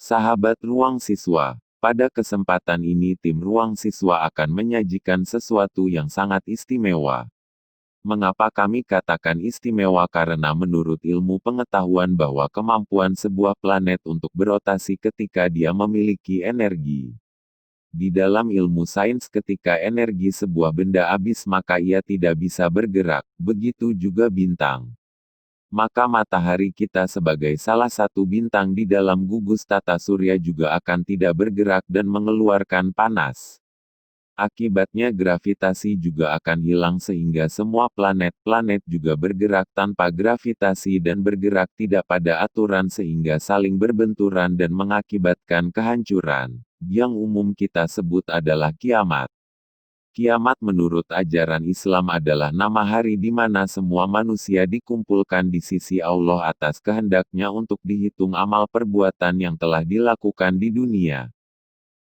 Sahabat Ruang Siswa, pada kesempatan ini tim Ruang Siswa akan menyajikan sesuatu yang sangat istimewa. Mengapa kami katakan istimewa? Karena menurut ilmu pengetahuan bahwa kemampuan sebuah planet untuk berotasi ketika dia memiliki energi. Di dalam ilmu sains ketika energi sebuah benda habis maka ia tidak bisa bergerak, begitu juga bintang. Maka matahari kita sebagai salah satu bintang di dalam gugus tata surya juga akan tidak bergerak dan mengeluarkan panas. Akibatnya gravitasi juga akan hilang sehingga semua planet-planet juga bergerak tanpa gravitasi dan bergerak tidak pada aturan sehingga saling berbenturan dan mengakibatkan kehancuran, yang umum kita sebut adalah kiamat. Kiamat menurut ajaran Islam adalah nama hari di mana semua manusia dikumpulkan di sisi Allah atas kehendaknya untuk dihitung amal perbuatan yang telah dilakukan di dunia.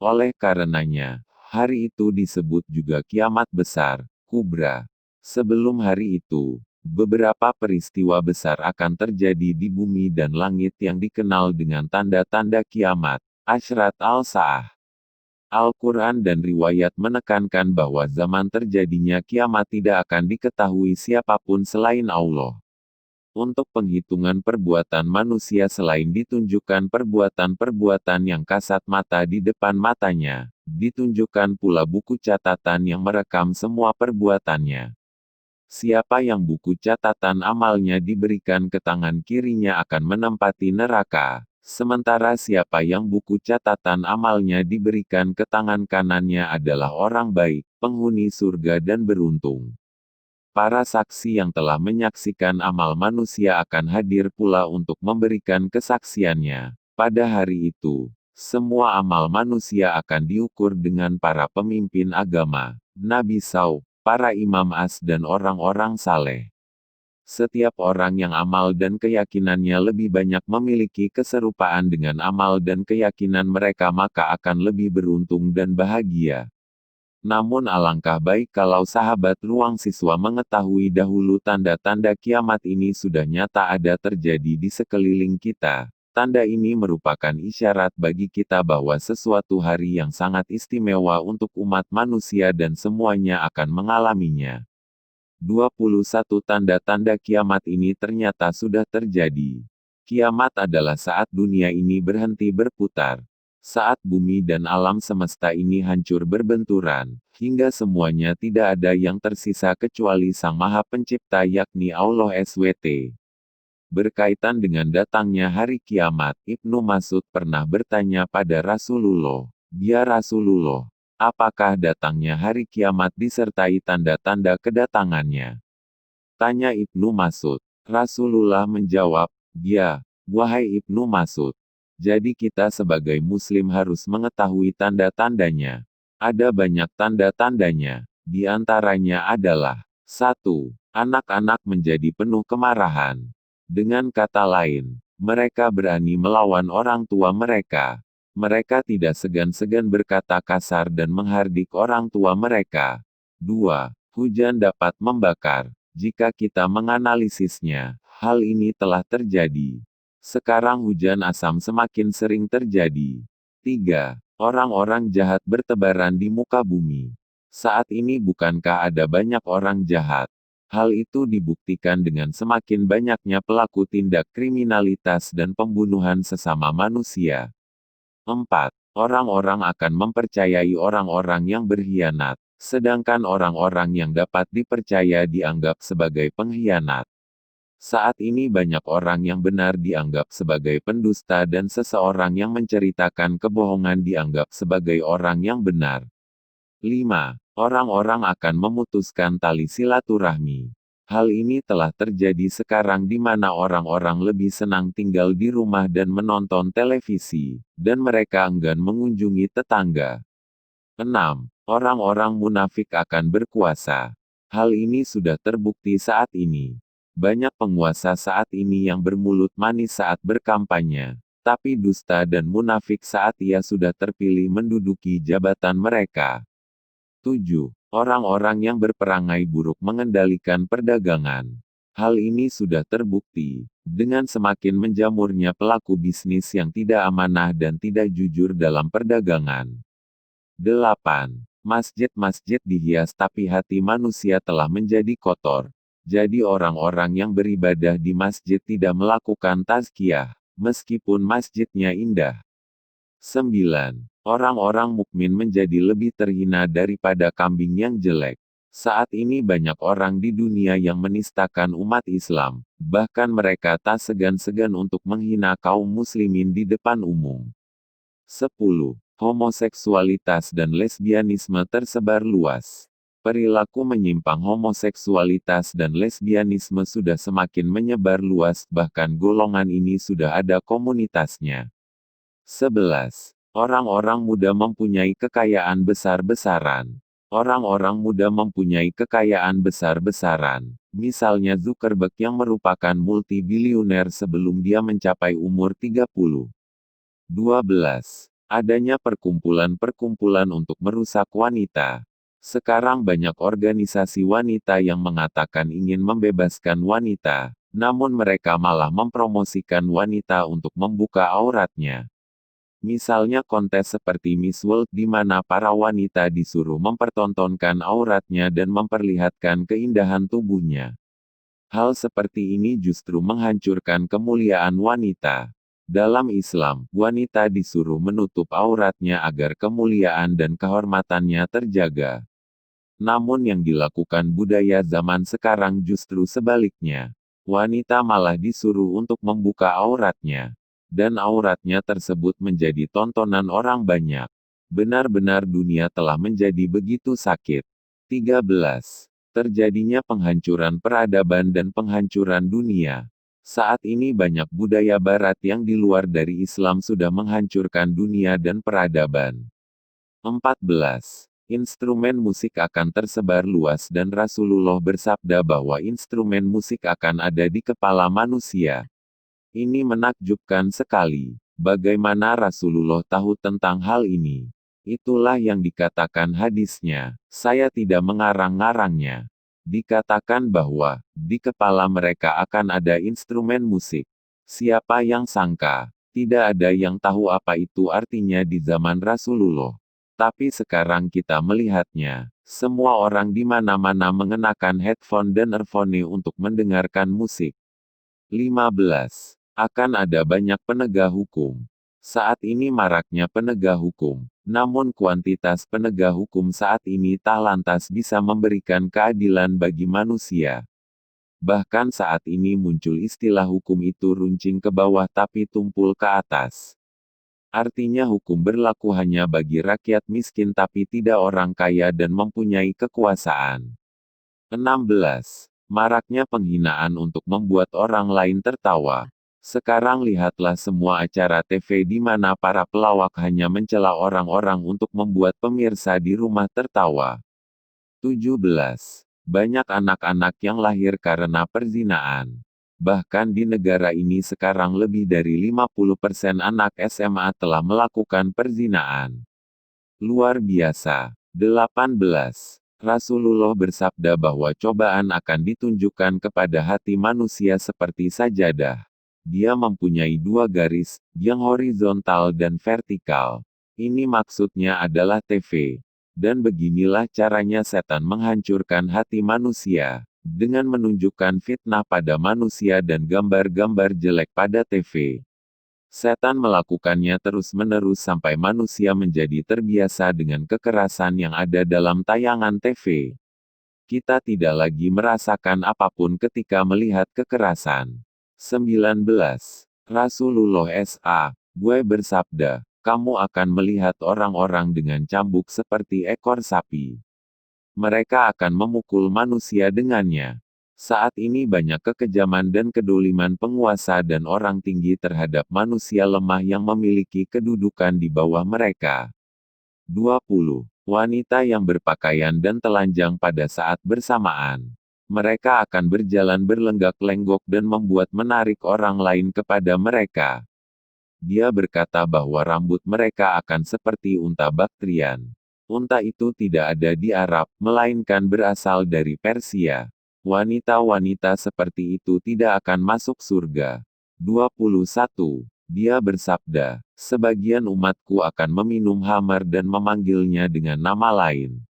Oleh karenanya, hari itu disebut juga kiamat besar, kubra. Sebelum hari itu, beberapa peristiwa besar akan terjadi di bumi dan langit yang dikenal dengan tanda-tanda kiamat, Asyrat al-Sa'ah. Al-Quran dan riwayat menekankan bahwa zaman terjadinya kiamat tidak akan diketahui siapapun selain Allah. Untuk penghitungan perbuatan manusia selain ditunjukkan perbuatan-perbuatan yang kasat mata di depan matanya, ditunjukkan pula buku catatan yang merekam semua perbuatannya. Siapa yang buku catatan amalnya diberikan ke tangan kirinya akan menempati neraka. Sementara siapa yang buku catatan amalnya diberikan ke tangan kanannya adalah orang baik, penghuni surga dan beruntung. Para saksi yang telah menyaksikan amal manusia akan hadir pula untuk memberikan kesaksiannya. Pada hari itu, semua amal manusia akan diukur dengan para pemimpin agama, Nabi SAW, para imam as dan orang-orang saleh. Setiap orang yang amal dan keyakinannya lebih banyak memiliki keserupaan dengan amal dan keyakinan mereka maka akan lebih beruntung dan bahagia. Namun alangkah baik kalau sahabat Ruang Siswa mengetahui dahulu tanda-tanda kiamat ini sudah nyata ada terjadi di sekeliling kita. Tanda ini merupakan isyarat bagi kita bahwa sesuatu hari yang sangat istimewa untuk umat manusia dan semuanya akan mengalaminya. 21 tanda-tanda kiamat ini ternyata sudah terjadi. Kiamat adalah saat dunia ini berhenti berputar. Saat bumi dan alam semesta ini hancur berbenturan, hingga semuanya tidak ada yang tersisa kecuali Sang Maha Pencipta yakni Allah SWT. Berkaitan dengan datangnya hari kiamat, Ibnu Mas'ud pernah bertanya pada Rasulullah, "Ya Rasulullah, apakah datangnya hari kiamat disertai tanda-tanda kedatangannya?" Tanya Ibnu Mas'ud. Rasulullah menjawab, "Ya, wahai Ibnu Mas'ud. Jadi kita sebagai muslim harus mengetahui tanda-tandanya. Ada banyak tanda-tandanya. Di antaranya adalah 1. Anak-anak menjadi penuh kemarahan. Dengan kata lain, mereka berani melawan orang tua mereka. Mereka tidak segan-segan berkata kasar dan menghardik orang tua mereka. 2. Hujan dapat membakar. Jika kita menganalisisnya, hal ini telah terjadi. Sekarang hujan asam semakin sering terjadi. 3. Orang-orang jahat bertebaran di muka bumi. Saat ini bukankah ada banyak orang jahat? Hal itu dibuktikan dengan semakin banyaknya pelaku tindak kriminalitas dan pembunuhan sesama manusia. 4. Orang-orang akan mempercayai orang-orang yang berkhianat, sedangkan orang-orang yang dapat dipercaya dianggap sebagai pengkhianat. Saat ini banyak orang yang benar dianggap sebagai pendusta dan seseorang yang menceritakan kebohongan dianggap sebagai orang yang benar. 5. Orang-orang akan memutuskan tali silaturahmi. Hal ini telah terjadi sekarang di mana orang-orang lebih senang tinggal di rumah dan menonton televisi, dan mereka enggan mengunjungi tetangga. 6. Orang-orang munafik akan berkuasa. Hal ini sudah terbukti saat ini. Banyak penguasa saat ini yang bermulut manis saat berkampanye, tapi dusta dan munafik saat ia sudah terpilih menduduki jabatan mereka. 7. Orang-orang yang berperangai buruk mengendalikan perdagangan. Hal ini sudah terbukti dengan semakin menjamurnya pelaku bisnis yang tidak amanah dan tidak jujur dalam perdagangan. 8. Masjid-masjid dihias tapi hati manusia telah menjadi kotor. Jadi orang-orang yang beribadah di masjid tidak melakukan tazkiyah, meskipun masjidnya indah. 9. Orang-orang mukmin menjadi lebih terhina daripada kambing yang jelek. Saat ini banyak orang di dunia yang menistakan umat Islam, bahkan mereka tak segan-segan untuk menghina kaum muslimin di depan umum. 10. Homoseksualitas dan lesbianisme tersebar luas. Perilaku menyimpang homoseksualitas dan lesbianisme sudah semakin menyebar luas, bahkan golongan ini sudah ada komunitasnya. 11. Orang-orang muda mempunyai kekayaan besar-besaran. Orang-orang muda mempunyai kekayaan besar-besaran. Misalnya Zuckerberg yang merupakan multibiliuner sebelum dia mencapai umur 30. 12. Adanya perkumpulan-perkumpulan untuk merusak wanita. Sekarang banyak organisasi wanita yang mengatakan ingin membebaskan wanita, namun mereka malah mempromosikan wanita untuk membuka auratnya. Misalnya kontes seperti Miss World di mana para wanita disuruh mempertontonkan auratnya dan memperlihatkan keindahan tubuhnya. Hal seperti ini justru menghancurkan kemuliaan wanita. Dalam Islam, wanita disuruh menutup auratnya agar kemuliaan dan kehormatannya terjaga. Namun yang dilakukan budaya zaman sekarang justru sebaliknya. Wanita malah disuruh untuk membuka auratnya. Dan auratnya tersebut menjadi tontonan orang banyak. Benar-benar dunia telah menjadi begitu sakit. 13. Terjadinya penghancuran peradaban dan penghancuran dunia. Saat ini banyak budaya barat yang di luar dari Islam sudah menghancurkan dunia dan peradaban. 14. Instrumen musik akan tersebar luas dan Rasulullah bersabda bahwa instrumen musik akan ada di kepala manusia. Ini menakjubkan sekali. Bagaimana Rasulullah tahu tentang hal ini? Itulah yang dikatakan hadisnya. Saya tidak mengarang-ngarangnya. Dikatakan bahwa di kepala mereka akan ada instrumen musik. Siapa yang sangka? Tidak ada yang tahu apa itu artinya di zaman Rasulullah. Tapi sekarang kita melihatnya. Semua orang di mana-mana mengenakan headphone dan earphone untuk mendengarkan musik. 15. Akan ada banyak penegak hukum. Saat ini maraknya penegak hukum, namun kuantitas penegak hukum saat ini tak lantas bisa memberikan keadilan bagi manusia. Bahkan saat ini muncul istilah hukum itu runcing ke bawah tapi tumpul ke atas. Artinya hukum berlaku hanya bagi rakyat miskin tapi tidak orang kaya dan mempunyai kekuasaan. 16. Maraknya penghinaan untuk membuat orang lain tertawa. Sekarang lihatlah semua acara TV di mana para pelawak hanya mencela orang-orang untuk membuat pemirsa di rumah tertawa. 17. Banyak anak-anak yang lahir karena perzinaan. Bahkan di negara ini sekarang lebih dari 50% anak SMA telah melakukan perzinaan. Luar biasa. 18. Rasulullah bersabda bahwa cobaan akan ditunjukkan kepada hati manusia seperti sajadah. Dia mempunyai dua garis, yang horizontal dan vertikal. Ini maksudnya adalah TV. Dan beginilah caranya setan menghancurkan hati manusia, dengan menunjukkan fitnah pada manusia dan gambar-gambar jelek pada TV. Setan melakukannya terus-menerus sampai manusia menjadi terbiasa dengan kekerasan yang ada dalam tayangan TV. Kita tidak lagi merasakan apapun ketika melihat kekerasan. 19. Rasulullah S.A. Gue bersabda, kamu akan melihat orang-orang dengan cambuk seperti ekor sapi. Mereka akan memukul manusia dengannya. Saat ini banyak kekejaman dan kedoliman penguasa dan orang tinggi terhadap manusia lemah yang memiliki kedudukan di bawah mereka. 20. Wanita yang berpakaian dan telanjang pada saat bersamaan. Mereka akan berjalan berlenggak-lenggok dan membuat menarik orang lain kepada mereka. Dia berkata bahwa rambut mereka akan seperti unta Baktrian. Unta itu tidak ada di Arab, melainkan berasal dari Persia. Wanita-wanita seperti itu tidak akan masuk surga. 21. Dia bersabda, sebagian umatku akan meminum khamar dan memanggilnya dengan nama lain.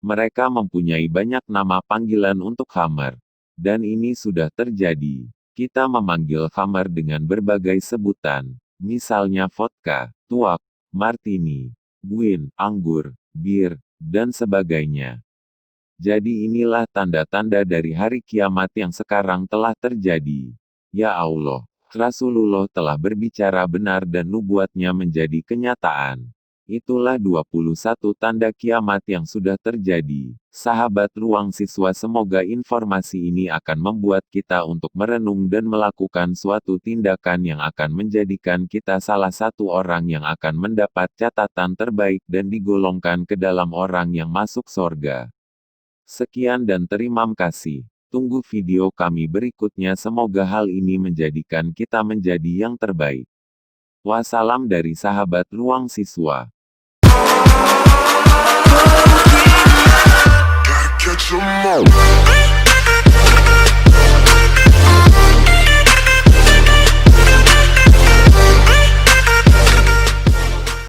Mereka mempunyai banyak nama panggilan untuk khamar. Dan ini sudah terjadi. Kita memanggil khamar dengan berbagai sebutan, misalnya vodka, tuak, martini, wine, anggur, bir, dan sebagainya. Jadi inilah tanda-tanda dari hari kiamat yang sekarang telah terjadi. Ya Allah, Rasulullah telah berbicara benar dan nubuatnya menjadi kenyataan. Itulah 21 tanda kiamat yang sudah terjadi. Sahabat Ruang Siswa, semoga informasi ini akan membuat kita untuk merenung dan melakukan suatu tindakan yang akan menjadikan kita salah satu orang yang akan mendapat catatan terbaik dan digolongkan ke dalam orang yang masuk sorga. Sekian dan terima kasih. Tunggu video kami berikutnya, semoga hal ini menjadikan kita menjadi yang terbaik. Wassalam dari sahabat Ruang Siswa.